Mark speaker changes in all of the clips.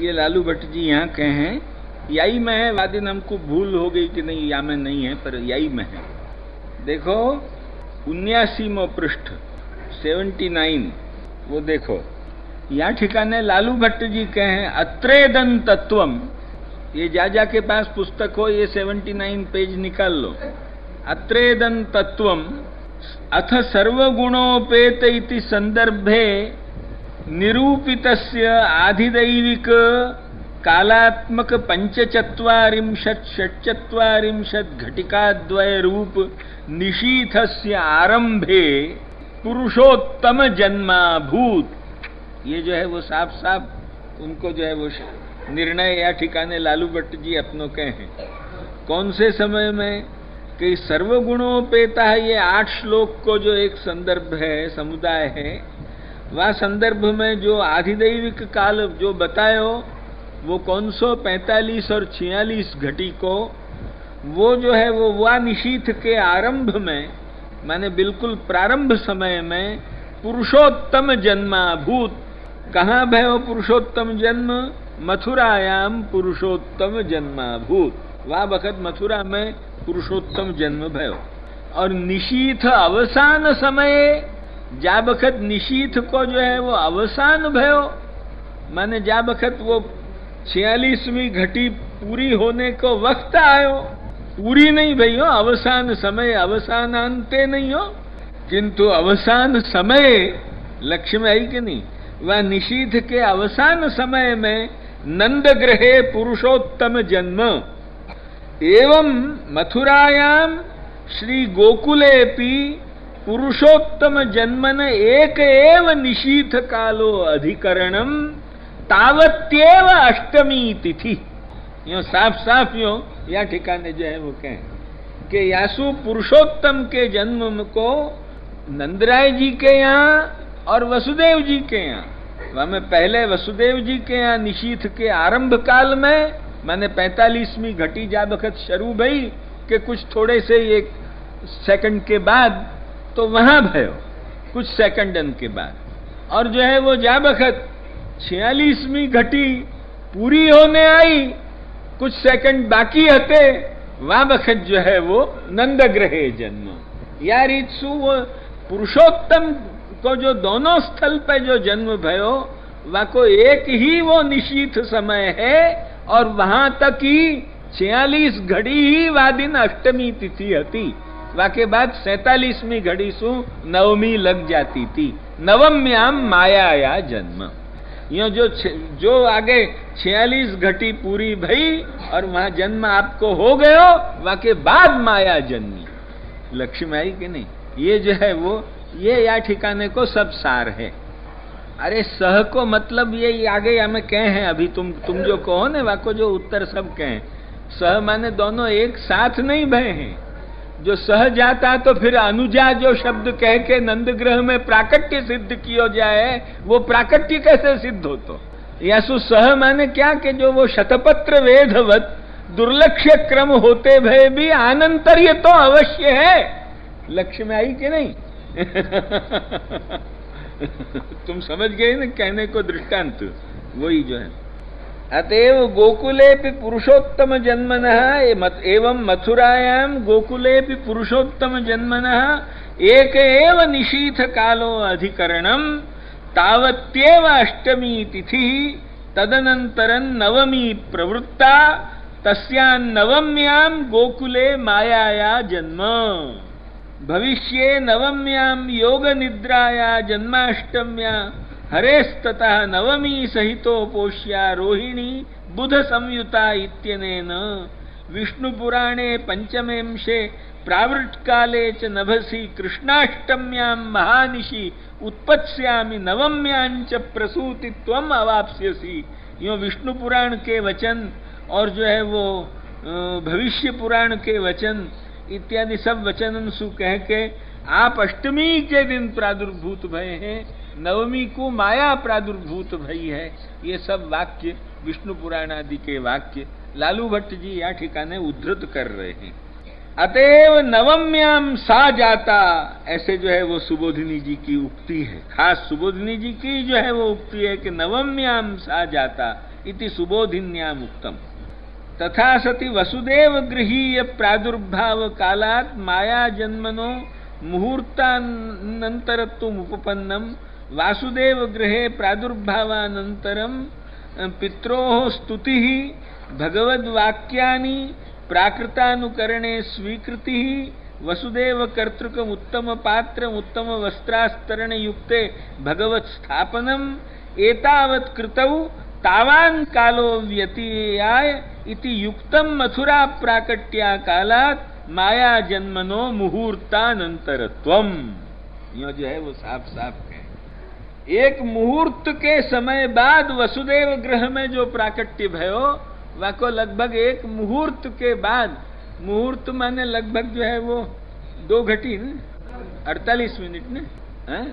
Speaker 1: ये लालू भट्ट जी यहाँ कहे हैं, यही में है। वादिन हमको भूल हो गई कि नहीं या में नहीं है, पर यही में है। देखो 79वां पृष्ठ 79, वो देखो यहाँ ठिकाने लालू भट्ट जी कहे हैं अत्रेदन तत्वम। ये जा के पास पुस्तक हो, ये 79 पेज निकाल लो। अत्रेदन तत्वम अथ सर्वगुणोपेत इति संदर्भे निरूपितस्य आधिदैविक कालात्मक पंचचत्वारिंशत् षट्चत्वारिंशत् घटिकाद्वय रूप निशीथस्य आरंभे पुरुषोत्तम जन्माभूत। ये जो है वो साफ साफ उनको जो है वो निर्णय या ठिकाने लालू भट्ट जी अपनों के हैं। कौन से समय में कि सर्वगुणोपेता है, ये 8 श्लोक को जो एक संदर्भ है, समुदाय है, वह संदर्भ में जो आधिदैविक काल जो बतायो वो कौन सो 45 और 46 घटी को, वो जो है वो वह निशीथ के आरंभ में, माने बिल्कुल प्रारंभ समय में पुरुषोत्तम जन्माभूत। कहाँ भयो पुरुषोत्तम जन्म? मथुरायाम पुरुषोत्तम जन्माभूत। वह वक्त मथुरा में पुरुषोत्तम जन्म भयो। और निशीथ अवसान समय, जा बखत निशीथ को जो है वो अवसान भयो, माने जा बखत वो 46वीं घटी पूरी होने को वक्त आयो। पूरी नहीं भई हो, अवसान समय, अवसान अंते नहीं हो, किंतु अवसान समय लक्ष्य में आई कि नहीं। वह निशीथ के अवसान समय में नंद ग्रहे पुरुषोत्तम जन्म एवं मथुरायाम श्री गोकुलेपि पुरुषोत्तम जन्मन एक एव निशीथ कालो अधिकरणम तावत्येव अष्टमी तिथि। यो साफ साफ यो या ठिकाने जो है वो कहें कि यासु पुरुषोत्तम के जन्म को नंदराय जी के यहाँ और वसुदेव जी के यहाँ, वह में पहले वसुदेव जी के यहाँ निशीथ के आरंभ काल में, मैंने 45वीं घटी जा बखत शुरू भई कि कुछ थोड़े से एक सेकंड के बाद, तो वहां भयो कुछ सेकंडन के बाद। और जो है वो जा बखत 46वीं घटी पूरी होने आई, कुछ सेकंड बाकी हते, वहां बखत जो है वो नंद ग्रहे जन्म। या रीतसु वो पुरुषोत्तम को जो दोनों स्थल पे जो जन्म भयो, वह को एक ही वो निशीथ समय है, और वहां तक ही 46 घड़ी ही वह दिन अष्टमी तिथि हती। वाके बाद 47वीं घड़ी सु नवमी लग जाती थी। नवम्याम माया जन्म। यो जो आगे 46 घटी पूरी भई और वहां जन्म आपको हो गयो, वाके बाद माया जन्मी। लक्ष्य में आई कि नहीं। ये जो है वो ये या ठिकाने को सब सार है। अरे सह को मतलब ये आगे हमें कहे हैं, अभी तुम जो कहो ने वाको जो उत्तर सब कहें। सह माने दोनों एक साथ नहीं भय हैं। जो सह जाता तो फिर अनुजा जो शब्द कह के नंदग्रह में प्राकट्य सिद्ध किया जाए, वो प्राकट्य कैसे सिद्ध हो? तो यासु सह माने क्या कि जो वो शतपत्र वेदवत दुर्लक्ष्य क्रम होते भय भी आनंतर्य तो अवश्य है। लक्ष्य में आई कि नहीं? तुम समझ गए ना कहने को दृष्टांत, वही जो है। अतएव गोकुलेपि पुरुषोत्तम जन्मनः एवं मथुरायाम गोकुलेपि पुरुषोत्तम जन्मनः एक एव निशीथ कालो अधिकरणम तावत्येव अष्टमी तिथि तदनंतरं नवमी प्रवृत्ता तस्यां नवम्यां गोकुले मायाया जन्म। भविष्ये नवम्यां योग निद्राया जन्माष्टम्या हरेस्ततः नवमी सहितो पोष्या रोहिणी बुध संयुता इत्यनेन विष्णु पुराणे पंचमेंशे प्रावृत्काले च नभसि कृष्णाष्टम्यां महानिशि उत्पत्स्यामि नवम्यां च प्रसूतित्वम अवाप्स्यसि। यो विष्णु पुराण के वचन और जो है वो भविष्य पुराण के वचन इत्यादि सब वचन सु कह के आप अष्टमी के दिन प्रादुर्भूत भय हैं, नवमी को माया प्रादुर्भूत भई है। ये सब वाक्य विष्णु पुराण आदि के वाक्य लालू भट्ट जी या ठिकाने उद्धृत कर रहे हैं। अतएव नवम्याम सा जाता, ऐसे जो है वो सुबोधिनी जी की उक्ति है, खास सुबोधिनी जी की जो है वो उक्ति है कि नवम्याम सा जाता, इति सुबोधिन्याम उक्तम। तथा सति वसुदेव गृहीय प्रादुर्भाव कालात् माया जन्मनो मुहूर्तानंतरत्वम उपपन्नम वासुदेव गृहे प्रादुर्भावानंतरम पित्रोः स्तुतिः भगवद्वाक्यानि प्राकृतानुकरणे स्वीकृतिः वसुदेव कर्तृकम उत्तम पात्र उत्तम वस्त्रास्तरण युक्ते भगवत स्थापनम एतावत् कृतौ तावान कालो व्यतीयाय इति युक्तम मथुरा प्राकट्या कालात् माया जन्मनो मुहूर्तानंतरत्वम। यो जो है वो साफ साफ है, एक मुहूर्त के समय बाद वसुदेव ग्रह में जो प्राकट्य भयो वाको लगभग एक मुहूर्त के बाद, मुहूर्त माने लगभग जो है वो 2 घड़ी न 48 मिनट न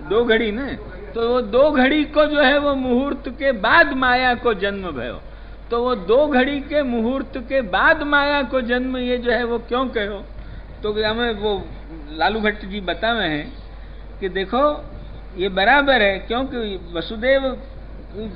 Speaker 1: 2 घड़ी न, तो वो 2 घड़ी को जो है वो मुहूर्त के बाद माया को जन्म भयो। तो वो 2 घड़ी के मुहूर्त के बाद माया को जन्म, ये जो है वो क्यों कहो? तो हमें वो लालू भट्ट जी बतावे हैं कि देखो ये बराबर है, क्योंकि वसुदेव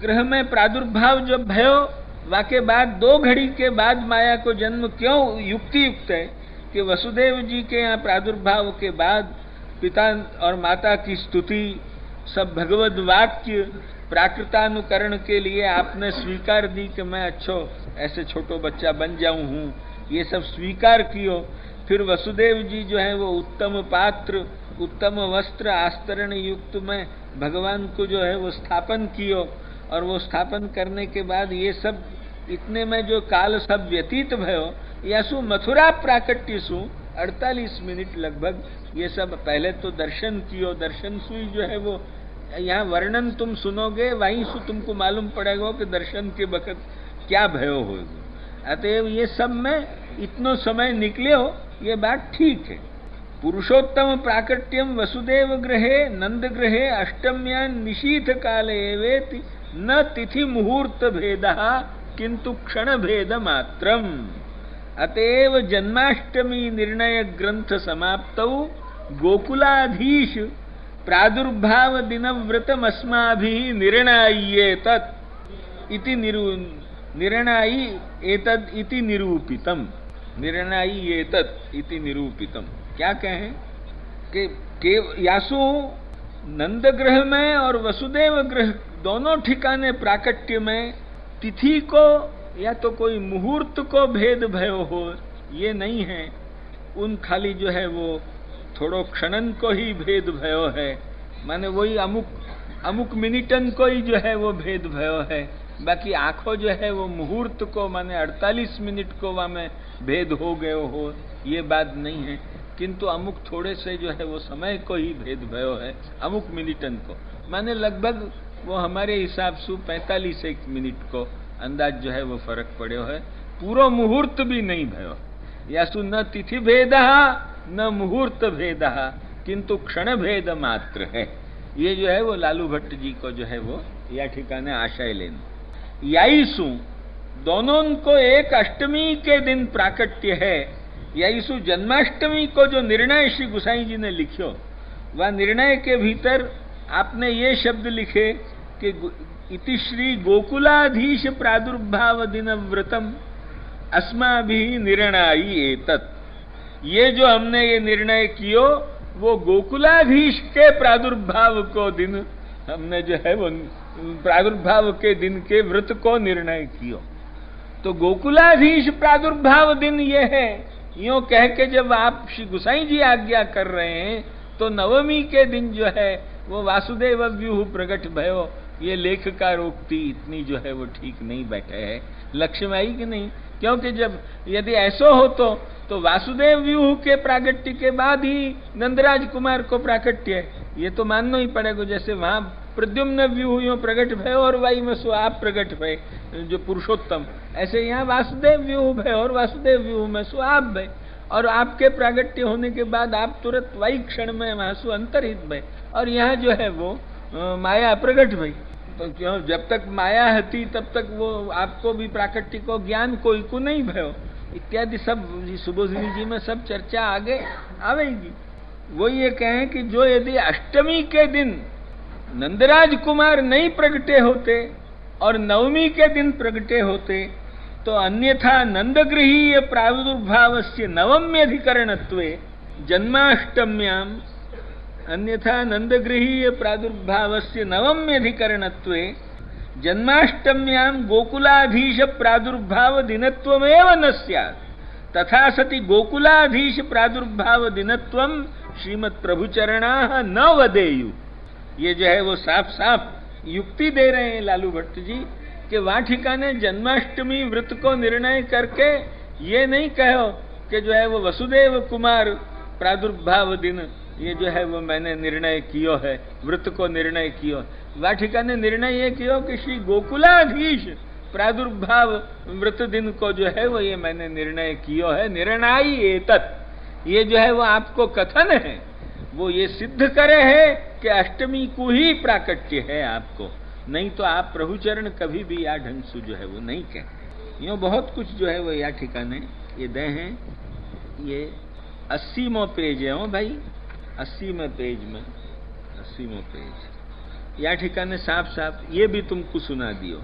Speaker 1: ग्रह में प्रादुर्भाव जब भयो वाके बाद 2 घड़ी के बाद माया को जन्म क्यों युक्ति युक्त है कि वसुदेव जी के यहाँ प्रादुर्भाव के बाद पिता और माता की स्तुति, सब भगवद वाक्य प्राकृतानुकरण के लिए आपने स्वीकार दी कि मैं अच्छो ऐसे छोटो बच्चा बन जाऊं हूँ, ये सब स्वीकार कियो। फिर वसुदेव जी जो है वो उत्तम पात्र उत्तम वस्त्र आस्तरण युक्त में भगवान को जो है वो स्थापन कियो, और वो स्थापन करने के बाद ये सब इतने में जो काल सब व्यतीत भयो, यासु मथुरा प्राकट्य सु 48 मिनट लगभग ये सब पहले तो दर्शन कियो, दर्शन सुई जो है वो यहाँ वर्णन तुम सुनोगे वहीं से तुमको मालूम पड़ेगा कि दर्शन के वक्त क्या भयो होगा। अतएव ये सब में इतनो समय निकले हो, ये बात ठीक है। पुरुषोत्तम प्राकट्यम वसुदेव गृहे नंद गृहे अष्टम्यान निशीथ काले एवेति न तिथि मुहूर्त भेदः किंतु क्षण भेद मात्रम। अतएव जन्माष्टमी निर्णय ग्रंथ समाप्तौ गोकुलाधीश प्रादुर्भाव दिन व्रतम अस्माभिः निर्णाय्येतत् इति निर्णायी एतद इति निरूपितम। निर्णाय्येतत् इति निरूपितम क्या कहें कि यासु नंद ग्रह में और वसुदेव ग्रह दोनों ठिकाने प्राकट्य में तिथि को या तो कोई मुहूर्त को भेद भयो हो, ये नहीं है। उन खाली जो है वो थोड़ो क्षणन को ही भेद भयो है, माने वही अमुक मिनिटन को ही जो है वो भेद भयो है। बाकी आंखों जो है वो मुहूर्त को माने 48 मिनट को वहाँ में भेद हो गयो हो, ये बात नहीं है। किंतु अमुक थोड़े से जो है वो समय को ही भेद भयो है, अमुक मिनिटन को माने लगभग वो हमारे हिसाब से 45 मिनट को अंदाज जो है वो फर्क पड़े है। पूरा मुहूर्त भी नहीं भयो, यासु न तिथि भेद न मुहूर्त भेद किंतु क्षण भेद मात्र है। ये जो है वो लालू भट्ट जी को जो है वो या ठिकाने आशय लेना। याईसु दोनों को एक अष्टमी के दिन प्राकट्य है। याईसु जन्माष्टमी को जो निर्णय श्री गुसाई जी ने लिखो, वह निर्णय के भीतर आपने ये शब्द लिखे कि इति श्री गोकुलाधीश प्रादुर्भाव दिन व्रतम अस्माभिः निर्णायी एतत्। ये जो हमने ये निर्णय कियो वो गोकुलाधीश के प्रादुर्भाव को दिन हमने जो है वो प्रादुर्भाव के दिन के व्रत को निर्णय कियो। तो गोकुलाधीश प्रादुर्भाव दिन ये है, यूं कह के जब आप श्री गुसाई जी आज्ञा कर रहे हैं तो नवमी के दिन जो है वो वासुदेव व्यूह प्रकट भयो, ये लेखकारोक्ति इतनी जो है वो ठीक नहीं बैठे है। लक्ष्य में आई कि नहीं? क्योंकि जब यदि ऐसा हो तो वासुदेव व्यूह के प्रागट्य के बाद ही नंदराज कुमार को प्राकट्य है, ये तो मानना ही पड़ेगा। जैसे वहां प्रद्युम्न व्यूह यो प्रकट भय और वाई में सो आप प्रकट भय जो पुरुषोत्तम, ऐसे यहाँ वासुदेव व्यूह भय और वासुदेव व्यूह में सो आप भय, और आपके प्रागट्य होने के बाद आप तुरंत वाई क्षण में वहां सो अंतरहित भय, और यहाँ जो है वो माया प्रकट भई। तो क्यों जब तक माया हती तब तक वो आपको भी प्राकट्य को ज्ञान कोई को नहीं भयो इत्यादि सब सुबोधिनी जी में सब चर्चा आगे आवेगी। वो ये कहें कि जो यदि अष्टमी के दिन नंदराज कुमार नहीं प्रगटे होते और नवमी के दिन प्रगटे होते तो अन्यथा नंदगृहीय प्रादुर्भावस्य नवम्यधिकरणत्वे जन्माष्टम्याम अन्यथा नंदगृहीय प्रादुर्भावस्य नवम्यधिकरणत्वे जन्माष्टम्याम गोकुलाधीश प्रादुर्भाव दिनत्वमेव न स्यात् तथा सति गोकुलाधीश प्रादुर्भाव दिनत्वम श्रीमत् प्रभुचरणाः न वदेयु। ये जो है वो साफ साफ युक्ति दे रहे हैं लालू भट्ट जी कि वाटिका ने जन्माष्टमी व्रत को निर्णय करके ये नहीं कहो कि जो है वो वसुदेव कुमार प्रादुर्भाव दिन ये जो है वो मैंने निर्णय कियो है, व्रत को निर्णय कियो। वाटिका ने निर्णय ये कियो कि श्री गोकुलाधीश प्रादुर्भाव व्रत दिन को जो है वो ये मैंने निर्णय कियो है। निर्णय एतत्, ये जो है वो आपको कथन है वो ये सिद्ध करे है कि अष्टमी को ही प्राकट्य है आपको, नहीं तो आप प्रभुचरण कभी भी या ढंग से जो है वो नहीं कहते। यूँ बहुत कुछ जो है वो या ठिकाने ये दे हैं। ये 80वां पेज है हो भाई, 80वें पेज में 80वां पेज या ठिकाने साफ साफ ये भी तुमको सुना दियो।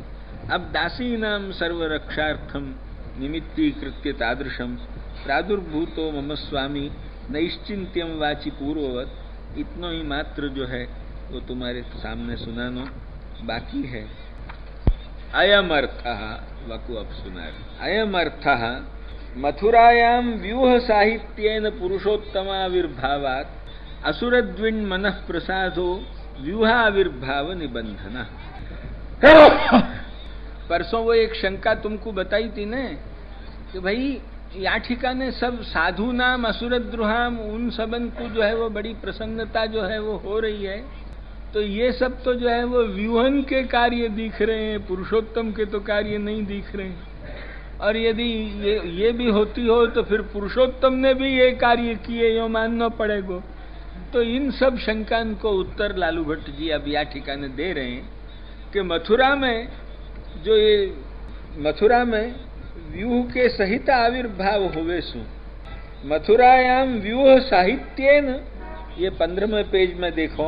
Speaker 1: अब दासी नाम सर्वरक्षार्थम निमित्तीकृत्य तादृशम प्रादुर्भूतो मम स्वामी नैश्चिंत्यम वाची पूर्ववत, इतनो ही मात्र जो है वो तुम्हारे सामने सुनानो बाकी है। अयम अर्थः वकु अब सुना अयम अर्थः मथुरायां व्यूह साहित्येन पुरुषोत्तमाविर्भावात् असुरद्विन् मनः प्रसादो व्यूहाविर्भाव निबंधनः। परसों वो एक शंका तुमको बताई थी ने कि भाई या ठिकाने सब साधु नाम असुरद्रुहाम उन सबन को जो है वो बड़ी प्रसन्नता जो है वो हो रही है, तो ये सब तो जो है वो व्यूहन के कार्य दिख रहे हैं, पुरुषोत्तम के तो कार्य नहीं दिख रहे हैं। और यदि ये भी होती हो तो फिर पुरुषोत्तम ने भी ये कार्य किए यो मानना पड़ेगा। तो इन सब शंकान को उत्तर लालू भट्ट जी अब या ठिकाने दे रहे हैं कि मथुरा में जो ये मथुरा में व्यूह के सहित आविर्भाव हुए सु मथुरायाम व्यूह साहित्येन, ये 15वें पेज में देखो,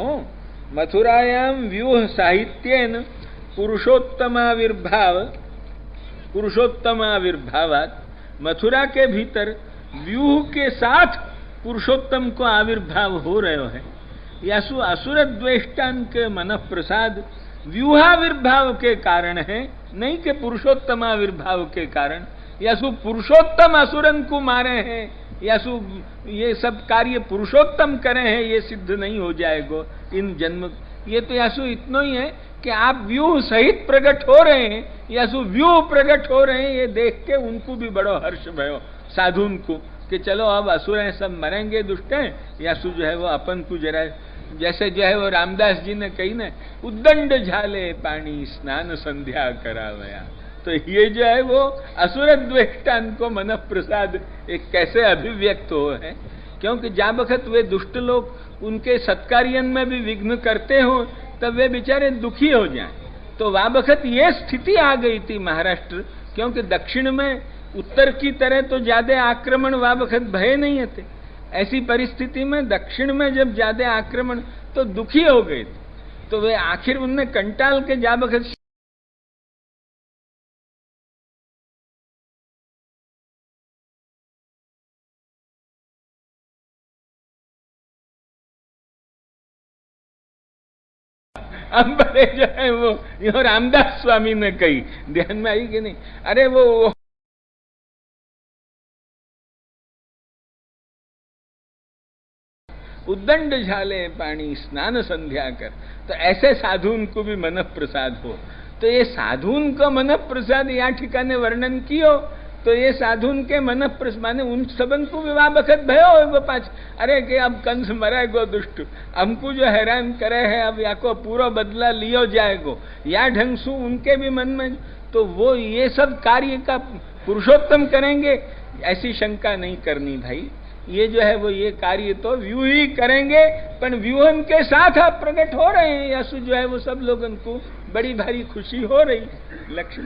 Speaker 1: मथुरायाम व्यूह साहित्येन पुरुषोत्तमाविर्भावात्, मथुरा के भीतर व्यूह के साथ पुरुषोत्तम को आविर्भाव हो रहे है। यासु असुर द्वेष्टान के मन प्रसाद व्यूहाविर्भाव के कारण है, नहीं कि पुरुषोत्तमाविर्भाव के कारण। यासु पुरुषोत्तम असुरन को मारे हैं, यासु ये सब कार्य पुरुषोत्तम करे हैं, ये सिद्ध नहीं हो जाएगा इन जन्म। ये तो यासु इतना ही है कि आप व्यूह सहित प्रकट हो रहे हैं, यासु व्यूह प्रकट हो रहे हैं, ये देख के उनको भी बड़ो हर्ष भयो साधुन को कि चलो अब असुर हैं सब मरेंगे दुष्ट हैं, यासु जो है वो अपन को जरा जैसे जो है वो रामदास जी ने कही ना, उद्दंड झाले पानी स्नान संध्या करावया। तो ये जो है वो असुर द्वेष्टान को मन प्रसाद एक कैसे अभिव्यक्त हो है, क्योंकि जा बखत वे दुष्ट लोग उनके सत्कार्यन में भी विघ्न करते हो तब वे बेचारे दुखी हो जाएं। तो वह बखत ये स्थिति आ गई थी महाराष्ट्र, क्योंकि दक्षिण में उत्तर की तरह तो ज्यादा आक्रमण वह बखत भय नहीं थे। ऐसी परिस्थिति में दक्षिण में जब ज्यादा आक्रमण तो दुखी हो गए थे, तो वे आखिर उनने कंटाल के जा बखत अंबरे जो है वो यो रामदास स्वामी ने कही, ध्यान में आई कि नहीं? अरे वो उद्दंड झाले पानी स्नान संध्या कर, तो ऐसे साधुन को भी मन प्रसाद हो। तो ये साधुन को मन प्रसाद या ठिकाने वर्णन कियो, तो ये साधुन के मन माने उन सबन को विवाह बखत भयो वो पाच, अरे कि अब कंस मरेगो दुष्ट, हमको जो हैरान करे है अब या को पूरा बदला लियो जाएगो, या ढंग से उनके भी मन में, तो वो ये सब कार्य का पुरुषोत्तम करेंगे, ऐसी शंका नहीं करनी भाई। ये जो है वो ये कार्य तो व्यू ही करेंगे, पर व्यूहन के साथ आप प्रकट हो रहे हैं, यासु जो है वो सब लोगों को बड़ी भारी खुशी हो रही। लक्ष्य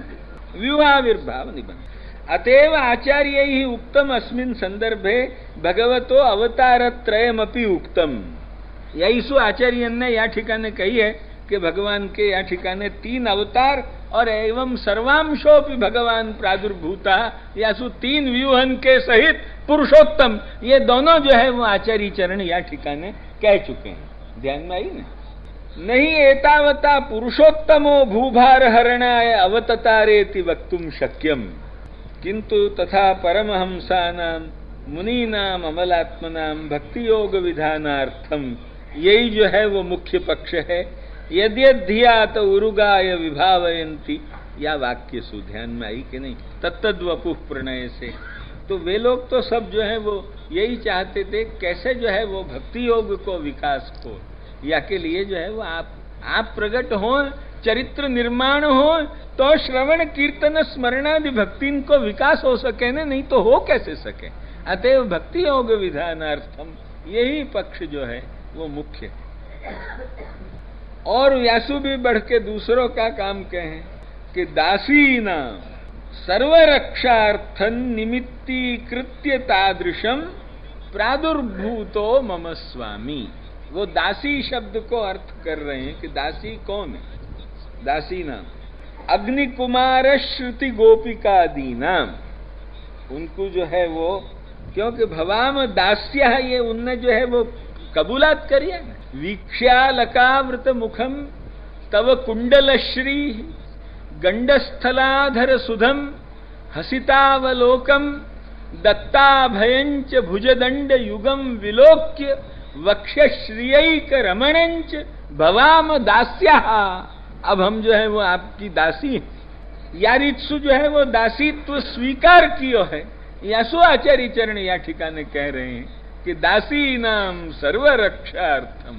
Speaker 1: व्यूहाविर्भाव निबंध अतएव आचार्य ही उक्तम अस्मिन् संदर्भे भगवतो अवतार त्रयमपि उक्तम। यही सु आचार्य ने या ठिकाने कही है कि भगवान के या ठिकाने 3 अवतार और एवं सर्वांशोपि भगवान प्रादुर्भूता, यासु 3 व्यूहन के सहित पुरुषोत्तम, ये दोनों जो है वो आचार्य चरण या ठिकाने कह चुके हैं। ध्यान में आई ना? नहीं एतावता पुरुषोत्तमो भूभार हरणाय अवततारेति वक्तुम शक्यम, किंतु तथा परमहंसानां मुनीनाम अमलात्मनाम भक्ति योग विधानार्थम, यही जो है वो मुख्य पक्ष है। यद्यधियात उरुगाय विभावयन्ति, या वाक्य सु ध्यान में आई कि नहीं? तत्तद्वपुः प्रणय से, तो वे लोग तो सब जो है वो यही चाहते थे कैसे जो है वो भक्ति योग को विकास हो, या के लिए जो है वो आप प्रकट हो, चरित्र निर्माण हो, तो श्रवण कीर्तन स्मरणादि भक्ति को विकास हो सके न, नहीं तो हो कैसे सके। अतएव भक्ति योग विधानार्थम, यही पक्ष जो है वो मुख्य। और व्यासु भी बढ़ के दूसरों का काम कहें कि दासीना सर्वरक्षार्थं निमित्तीकृत्य तादृशम प्रादुर्भूतो मम स्वामी। वो दासी शब्द को अर्थ कर रहे हैं कि दासी कौन है? दासी नाम अग्निकुमार श्रुति गोपिकादीना, उनको जो है वो, क्योंकि भवाम दास्या, ये उनने जो है वो कबूलात करी है। वीक्ष्यालकावृत मुखम तव कुंडल श्री गंडस्थलाधर सुधम हसितावलोकम दत्ताभयंच भुजदंड युगम विलोक्य वक्षश्रियैक रमणंच भवाम दास्या। अब हम जो है वो आपकी दासी हैं। यारित्सु जो है वो दासीत्व स्वीकार कियो है। यासु आचार्य चरण या ठिकाने कह रहे हैं कि दासी नाम सर्वरक्षार्थम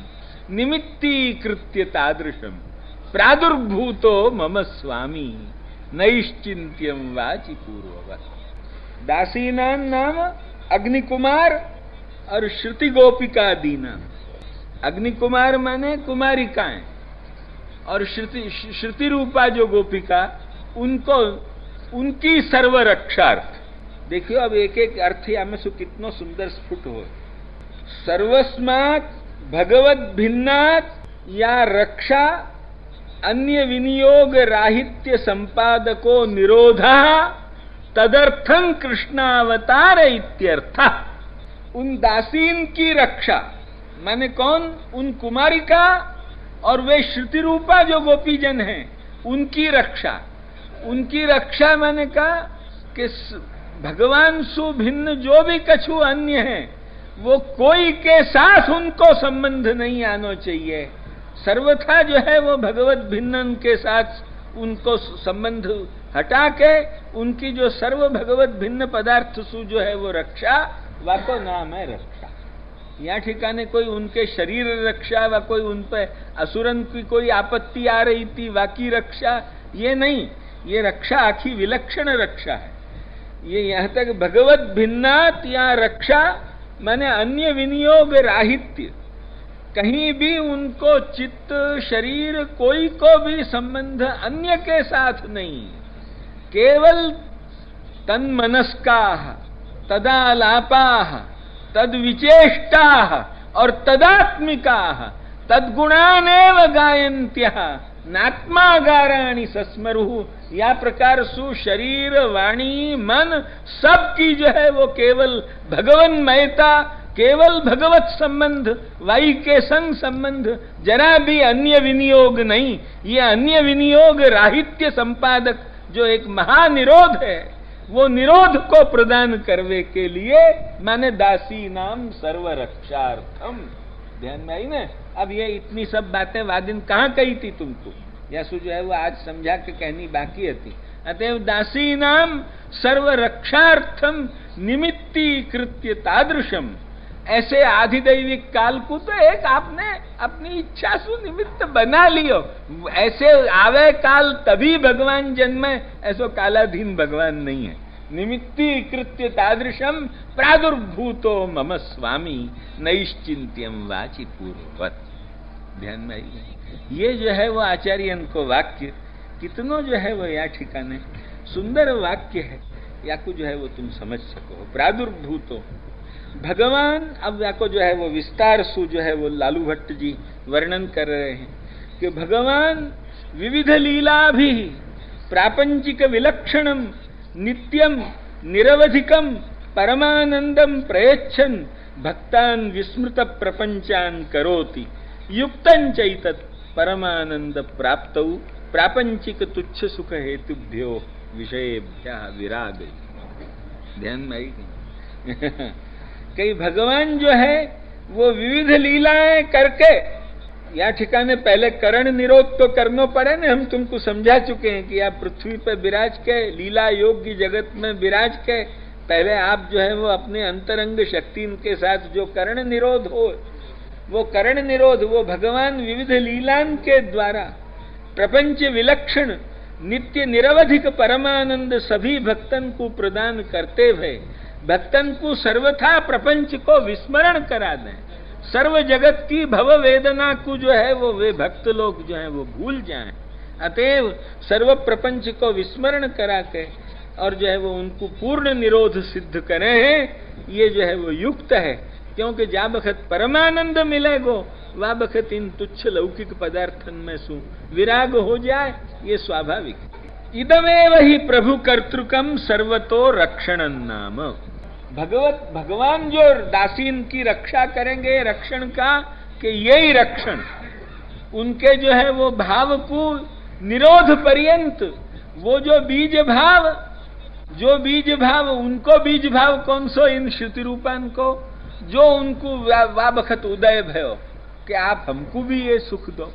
Speaker 1: निमित्तीकृत्य तादृशम प्रादुर्भूतो मम स्वामी नैश्चिंत्यम वाचि पूर्ववत्। दासीनां नाम अग्निकुमार और श्रुति गोपिका दीना। अग्निकुमार माने कुमारिकाएं, और श्रुति रूपा जो गोपिका, उनको उनकी सर्वरक्षार्थ। देखियो अब एक एक अर्थ या में सु कितनो सुंदर स्फुट हो। सर्वस्मात् भगवत भिन्नात् या रक्षा अन्य विनियोग राहित्य संपादको निरोधा तदर्थं कृष्णावतार इत्यर्थः। उन दासीन की रक्षा माने कौन? उन कुमारिका और वे श्रुति रूपा जो गोपीजन हैं, उनकी रक्षा। उनकी रक्षा मैंने कहा कि भगवान सु भिन्न जो भी कछु अन्य हैं, वो कोई के साथ उनको संबंध नहीं आना चाहिए। सर्वथा जो है वो भगवत भिन्न के साथ उनको संबंध हटा के उनकी जो सर्व भगवत भिन्न पदार्थ सु जो है वो रक्षा, वा को नाम है रक्षा। यहाँ ठिकाने कोई उनके शरीर रक्षा, व कोई उन पर असुरन की कोई आपत्ति आ रही थी, वाकी रक्षा, ये नहीं। ये रक्षा आखी विलक्षण रक्षा है। ये यहाँ तक भगवत भिन्नात या रक्षा माने अन्य विनियोग राहित्य, कहीं भी उनको चित्त शरीर कोई को भी संबंध अन्य के साथ नहीं, केवल तन्मनस्काः तदालापाः तद्विचेष्टाः और तदात्मिकाः तद्गुणानेव गायन्त्यः नात्मागाराणि सस्मरुः। या प्रकार सु शरीर वाणी मन सब की जो है वो केवल भगवन्मयता, केवल भगवत संबंध, वाई के संग संबंध, जरा भी अन्य विनियोग नहीं। ये अन्य विनियोग राहित्य संपादक जो एक महानिरोध है, वो निरोध को प्रदान करने के लिए माने दासी नाम सर्वरक्षार्थम। ध्यान में आई ना? अब ये इतनी सब बातें वादिन कहाँ कही थी तुमको? यासु जो है वो आज समझा के कहनी बाकी थी। अतएव दासी नाम सर्वरक्षार्थम निमित्तीकृत्य तादृशम। ऐसे आधिदैविक काल को तो एक आपने अपनी इच्छा सु निमित्त बना लियो। ऐसे आवे काल तभी भगवान जन्मे, ऐसो कालाधीन भगवान नहीं है। निमित्तीकृत्य तादृशम प्रादुर्भूतो मम स्वामी नैश्चिंत्यम वाचि पूर्ववत्। ध्यान में आई? ये जो है वो आचार्यन को वाक्य कितनो जो है वो या ठिकाने सुंदर वाक्य है, या को जो है वो तुम समझ सको। प्रादुर्भूतो भगवान, अब या को जो है वो विस्तार सु जो है वो लालू भट्ट जी वर्णन कर रहे हैं कि भगवान विविध लीला भी प्रापंचिक विलक्षणम नित्यम निरवधिकम परमानंदम प्रयच्छन भक्तान विस्मृत प्रपंचान करोति युक्तं चैतत् परमानंद प्राप्तौ प्रापंचिक तुच्छ सुख हेतुभ्यो विषयेभ्यः विराग। ध्यान में आई कई भगवान जो है वो विविध लीलाएं करके, या ठिकाने पहले करण निरोध तो करना पड़े ना, हम तुमको समझा चुके हैं कि आप पृथ्वी पर विराज के लीला योग्य जगत में विराज के पहले आप जो है वो अपने अंतरंग शक्ति के साथ जो करण निरोध हो, वो करण निरोध वो भगवान विविध लीलान के द्वारा प्रपंच विलक्षण नित्य निरवधिक परमानंद सभी भक्तन को प्रदान करते हुए भक्तन को सर्वथा प्रपंच को विस्मरण करा दें, सर्व जगत की भव वेदना को जो है वो वे भक्त लोग जो है वो भूल जाएं। अतएव सर्व प्रपंच को विस्मरण करा के और जो है वो उनको पूर्ण निरोध सिद्ध करें हैं, ये जो है वो युक्त है। क्योंकि जा बखत परमानंद मिलेगो वह बखत इन तुच्छ लौकिक पदार्थन में सु विराग हो जाए, ये स्वाभाविक। इदमेव ही प्रभु कर्तृकम सर्वतो रक्षणं नाम। भगवान जो दासीन की रक्षा करेंगे रक्षण का, कि यही रक्षण उनके जो है वो भाव को निरोध पर्यंत, वो जो बीज भाव उनको बीज भाव कौन सो इन श्रुति रूपान को, जो उनको वा बखत उदय भयो कि आप हमको भी ये सुख दो।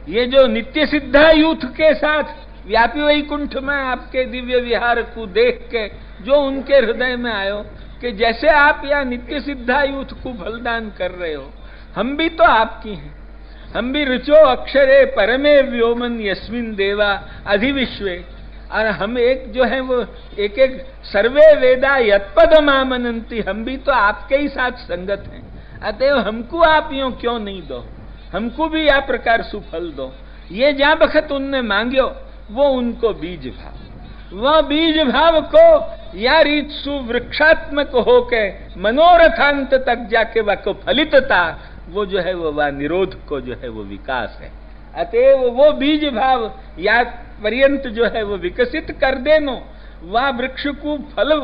Speaker 1: ये जो नित्य सिद्धा यूथ के साथ व्यापी वैकुंठ में आपके दिव्य विहार को देख के जो उनके हृदय में आयो कि जैसे आप या नित्य सिद्धा यूथ को बलिदान कर रहे हो, हम भी तो आपकी हैं, हम भी ऋचो अक्षरे परमे व्योमन यस्मिन देवा अधिविश्वे, और हम एक जो है वो एक एक सर्वे वेदा यत्पद मामनंती, हम भी तो आपके ही साथ संगत हैं। अतएव हमको आप यूं क्यों नहीं दो, हमको भी या प्रकार सुफल दो। ये जहां बखत उनने मांग्यो वो उनको बीज भाव, वह बीज भाव को या रीत सुवृक्षात्मक होके मनोरथांत तक जाके वह को फलितता, वो जो है वो वह निरोध को जो है वो विकास है। अतएव वो बीज भाव या पर्यंत जो है वो विकसित कर देनो, वह वृक्ष को फल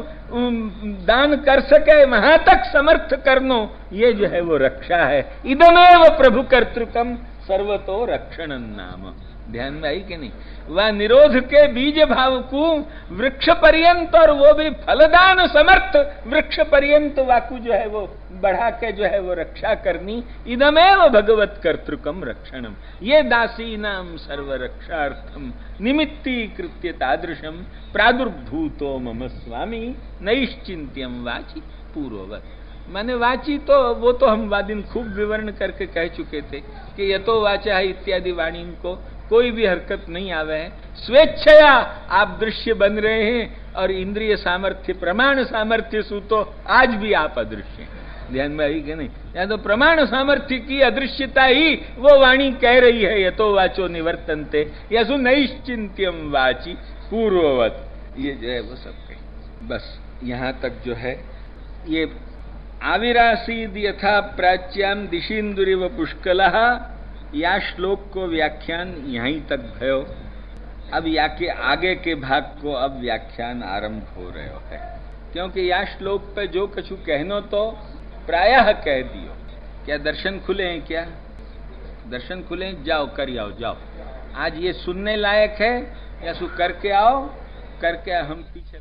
Speaker 1: दान कर सके वहां तक समर्थ करनो, ये जो है वो रक्षा है। इदमेव प्रभु कर्तृकम सर्वतो रक्षणं नाम। ध्यान में आई कि नहीं? वह निरोध के बीज भाव को वृक्ष पर्यंत, और वो भी फलदान समर्थ वृक्ष पर्यंत वाकु जो है वो बढ़ा के जो है वो रक्षा करनी। इदमेव भगवत कर्तृकम रक्षणम, ये दासी नाम सर्व रक्षार्थम निमित्तीकृत्य तादृशम प्रादुर्भूतो मम स्वामी नैश्चिंत्यम वाची पूर्ववत। माने वाची तो वो तो हम वादिन खूब विवरण करके कह चुके थे कि यतो वाचा इत्यादि वाणी को कोई भी हरकत नहीं आवे है, स्वेच्छया आप दृश्य बन रहे हैं, और इंद्रिय सामर्थ्य प्रमाण सामर्थ्य सु तो आज भी आप अदृश्य हैं। ध्यान में आई कि नहीं? या तो प्रमाण सामर्थ्य की अदृश्यता ही वो वाणी कह रही है, यतो वाचो निवर्तन्ते यसु नैश्चिंत्यम वाची पूर्ववत। ये जो है वो सब कही। बस यहां तक जो है ये आविरासीद यथा प्राच्याम दिशींदुरिव पुष्कलः, या श्लोक को व्याख्यान यहीं तक भयो। अब या के आगे के भाग को अब व्याख्यान आरंभ हो रहे है, क्योंकि या श्लोक पे जो कछु कहनो तो प्रायः कह दियो। क्या दर्शन खुले हैं? क्या दर्शन खुले? जाओ कर आओ, जाओ। आज ये सुनने लायक है या सु करके आओ, करके हम पीछे